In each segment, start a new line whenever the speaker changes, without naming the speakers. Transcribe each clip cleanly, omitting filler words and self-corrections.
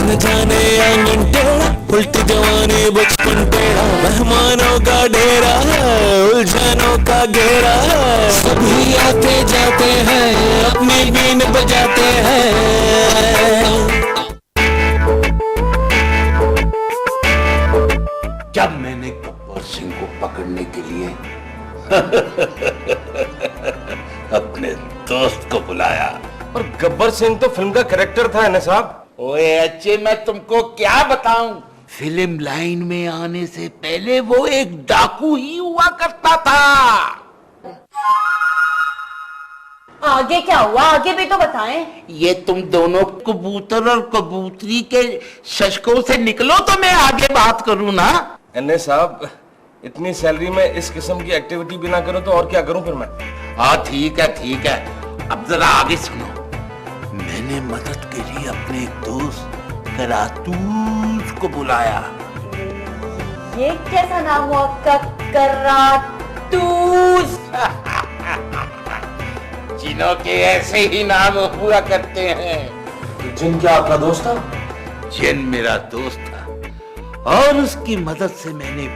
न जाने आंगन टेढ़ा, उल्टी जवानी बचपन टेढ़ा, मेहमानों का डेरा है, उलझनों का घेरा है। सभी आते जाते हैं, अपनी बीन बजाते हैं।
जब मैंने गब्बर सिंह को पकड़ने के लिए अपने दोस्त को बुलाया।
और गब्बर सिंह तो फिल्म का कैरेक्टर था ना साहब।
ओए अच्छे, मैं तुमको क्या बताऊं, फिल्म लाइन में आने से पहले वो एक डाकू ही हुआ करता था।
आगे क्या हुआ, आगे भी तो बताएं।
ये तुम दोनों कबूतर और कबूतरी के शशकों से निकलो तो मैं आगे बात करूं ना।
एने साहब, इतनी सैलरी में इस किस्म की एक्टिविटी भी ना करूं तो और क्या करूं फिर मैं।
हाँ ठीक है ठीक है, अब जरा आगे सुनो। मैंने मदद के लिए अपने एक दोस्त करातूस को बुलाया।
ये कैसा नाम हुआ आपका, करातूस?
जिनों के ऐसे ही नाम हुआ करते हैं।
जिन क्या आपका दोस्त था?
जिन मेरा दोस्त था और उसकी मदद से मैंने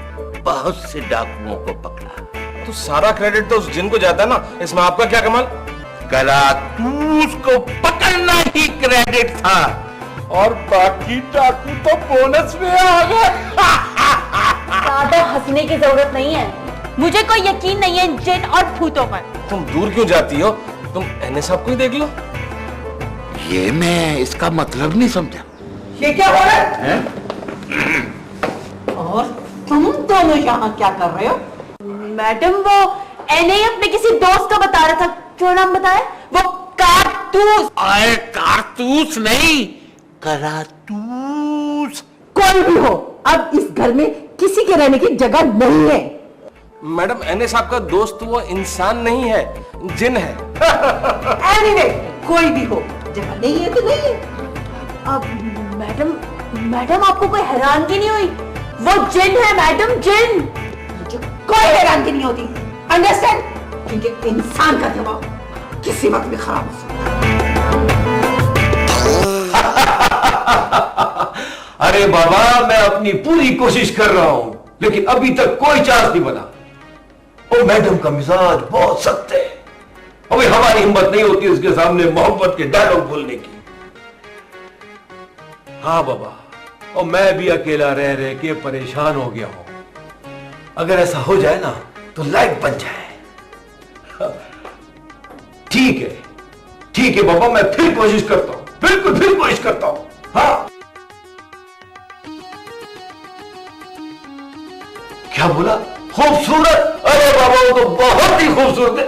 बहुत से डाकुओं को पकड़ा।
तो सारा क्रेडिट तो उस जिन को जाता है ना, इसमें आपका क्या कमाल?
करातूस को पकड़ना ही क्रेडिट था और बाकी डाकू तो बोनस में आ गए।
ज्यादा हंसने की जरूरत नहीं है, मुझे कोई यकीन नहीं है जिन और भूतों पर।
तुम दूर क्यों जाती हो, तुम एने साहब को ही देख लो।
ये मैं इसका मतलब नहीं समझा।
ये क्या हो रहा है? और तुम दोनों यहाँ क्या कर रहे हो?
मैडम, वो एने अपने किसी दोस्त का बता रहा था। क्यों नाम बताया? वो कारतूस।
अरे कारतूस नहीं, करातूस।
कोई भी हो, अब इस घर में किसी के रहने की जगह नहीं है।
मैडम, एने साहब का दोस्त वो इंसान नहीं है, जिन है।
एनीवे, कोई भी हो, जगह नहीं है तो नहीं है।
अब मैडम आपको कोई हैरानगी नहीं हुई? वो जिन है मैडम, जिन।
मुझे कोई हैरानगी नहीं होती, अंडरस्टैंड? क्योंकि इंसान का दिमाग किसी वक्त भी खराब हो सकता है।
अरे बाबा, मैं अपनी पूरी कोशिश कर रहा हूं, लेकिन अभी तक कोई चांस नहीं बना। ओ मैडम का मिजाज बहुत सख्त है, अभी हमारी हिम्मत नहीं होती उसके सामने मोहब्बत के डायलॉग बोलने की। हाँ बाबा, और मैं भी अकेला रह रह के परेशान हो गया हूं। अगर ऐसा हो जाए ना तो लाइफ बन जाए। ठीक है बाबा, मैं फिर कोशिश करता हूं, बिल्कुल फिर कोशिश करता हूं। हाँ, क्या बोला? खूबसूरत? अरे बाबा, वो तो बहुत ही खूबसूरत है।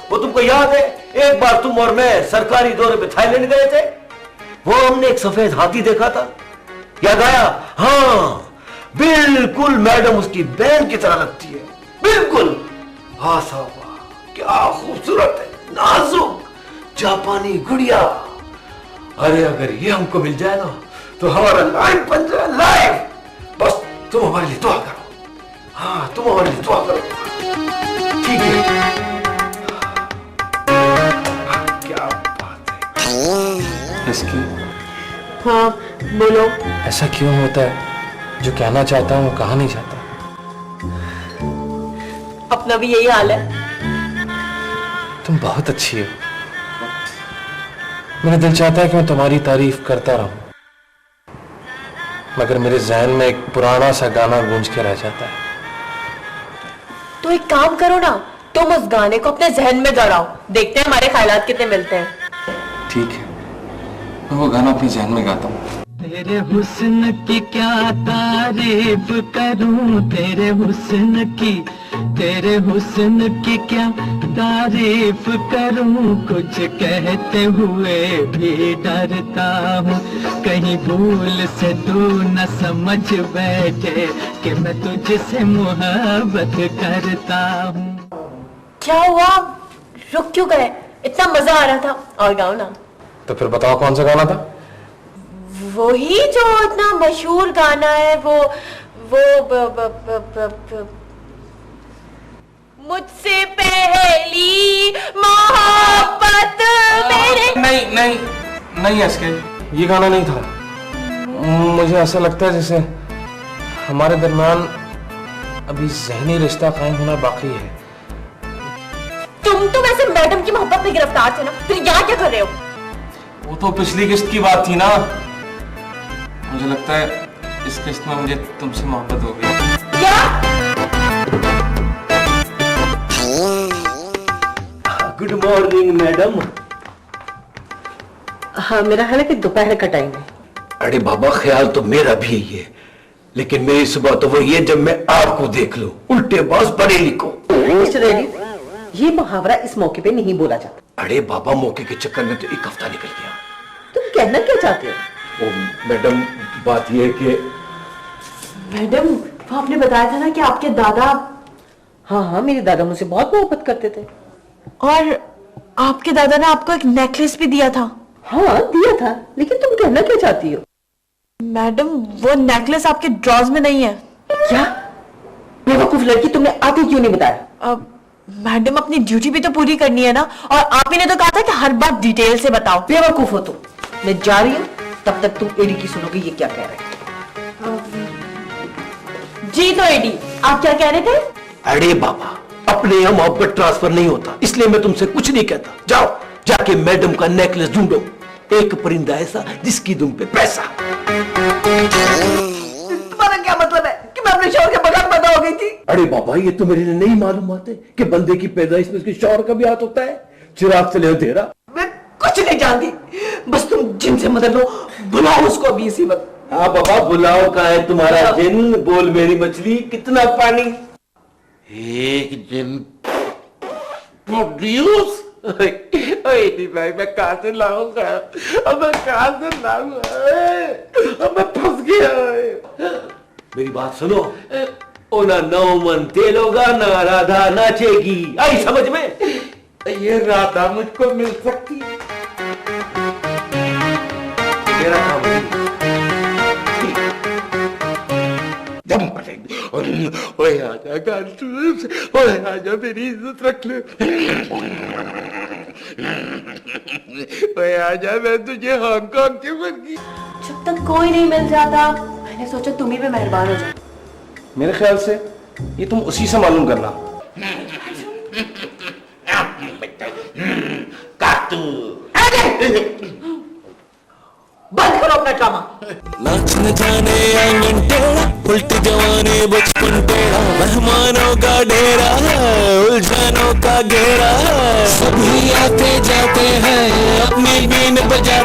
वो तुमको याद है, एक बार तुम और मैं सरकारी दौरे पे थाईलैंड गए थे, वो हमने एक सफेद हाथी देखा था, याद आया? हाँ बिल्कुल, मैडम उसकी बहन की तरह लगती है, बिल्कुल। हाँ साहब, क्या खूबसूरत है, नाजुक जापानी गुड़िया। अरे अगर ये हमको मिल जाए ना तो हमारा लाइफ बन जाए, लाइफ। बस तुम हमारे लिए दुआ करो। हाँ, तुम हमारे लिए दुआ करो, ठीक है? क्या बात है
इसकी।
हाँ बोलो।
ऐसा क्यों होता है, जो कहना चाहता हूँ वो कहा नहीं चाहता?
अपना भी यही हाल है।
तुम बहुत अच्छी हो, मेरा दिल चाहता है कि मैं तुम्हारी तारीफ करता रहूं, मगर मेरे जहन में एक पुराना सा गाना गूंज के रह जाता है।
तो एक काम करो ना, तुम उस गाने को अपने जहन में दोहराओ, देखते हैं हमारे ख्यालात कितने मिलते हैं।
ठीक है, मैं वो गाना अपने जहन में गाता हूँ।
तेरे हुस्न की क्या तारीफ करूं, तेरे हुस्न की क्या तारीफ करूं, कुछ कहते हुए भी डरता हूँ, कहीं भूल से तू न समझ बैठे कि मैं तुझसे मोहब्बत करता हूँ।
क्या हुआ, रुक क्यों गए? इतना मजा आ रहा था, और गाओ ना।
तो फिर बताओ कौन सा गाना था?
वही जो इतना मशहूर गाना है, वो मुझसे पहली मोहब्बत मेरे।
नहीं एसके, ये गाना नहीं था। मुझे ऐसा लगता है जैसे हमारे दरमियान अभी ज़हनी रिश्ता कायम होना बाकी है।
तुम तो वैसे मैडम की मोहब्बत में गिरफ्तार थे ना, फिर यहाँ क्या कर रहे हो?
वो तो पिछली किस्त की बात थी ना। मुझे लगता है इस किस्त में मुझे तुमसे मोहब्बत हो गई।
क्या?
Good morning madam.
हाँ, मेरा ख्याल है कि दोपहर का टाइम है।
अरे बाबा, ख्याल तो मेरा भी यही है, लेकिन मेरी सुबह तो वही है जब मैं आपको देख लूं। उल्टे बाज पढ़े लिखो।
मिस्टर रेड्डी, ये मुहावरा इस मौके पे नहीं बोला जाता।
अरे बाबा, मौके के चक्कर में तो एक हफ्ता निकल गया।
तुम कहना क्या चाहते हो?
ओ मैडम, बात यह है कि
मैडम, वो आपने बताया था ना कि आपके दादा।
हाँ, मेरे दादा मुझसे बहुत मोहब्बत करते थे।
और आपके दादा ने आपको एक नेकलेस भी दिया था।
हाँ, दिया था, लेकिन तुम कहना क्या चाहती हो?
मैडम, वो नेकलेस आपके ड्रॉज में नहीं है।
क्या बेवकूफ लड़की, तुमने आगे क्यों नहीं बताया?
अब मैडम, अपनी ड्यूटी भी तो पूरी करनी है ना, और आप ही ने तो कहा था कि हर बात डिटेल से बताओ।
बेवकूफ हो तुम। मैं जा रही हूँ, तब तक तुम एडी की सुनोगे ये क्या कह रहे हैं।
जी तो एडी, आप क्या कह रहे थे?
अरे बाबा, अपने यहाँ मोहब्बत ट्रांसफर नहीं होता, इसलिए मैं तुमसे कुछ नहीं कहता। जाओ, जाके मैडम का नेकलेस ढूंढो। एक परिंदा ऐसा जिसकी दुम पे पैसा।
तुम्हारा क्या मतलब है कि मैं अपने शौहर के बगैर पैदा हो गई थी?
अरे बाबा, ये तो मेरे लिए नहीं मालूम आते कि बंदे की पैदाइश में उसके शौहर का भी हाथ होता है। चिराग चले हो तेरा।
मैं कुछ नहीं जानती, बस तुम जिन से मदद लो, बुलाओ उसको अभी इसी वक्त।
हाँ बाबा, बुलाओ। कहाँ है तुम्हारा जिन? बोल मेरी मछली, कितना पानी?
एक जिन प्रोड्यूस। भाई, मैं कहां से लाऊंगा? अब मैं कहां से लाऊंगा? अब मैं फंस गया।
मेरी बात सुनो। ओ ना नौ मन तेलोगा, ना राधा नाचेगी। आई समझ में?
ये राधा मुझको मिल सकती?
मेरा काम नहीं।
दम पड़ेगी। ओए आजा गांडूस, ओए आजा, मेरी इज्जत रख ले। ओए आजा, मैं तुझे हांगकांग के बन।
जब तक कोई नहीं मिल जाता, मैंने सोचा तुम ही पे मेहरबान हो जाओ।
मेरे ख्याल से ये तुम उसी से मालूम करना।
काटू
बंद करो अपना ड्रामा।
नाच न जाने आंगन टेढ़ा, उल्टी जवानी बचपन टेढ़ा, मेहमानों का डेरा है, उलझनों का घेरा है। सभी आते जाते हैं, अपनी बीन बजाते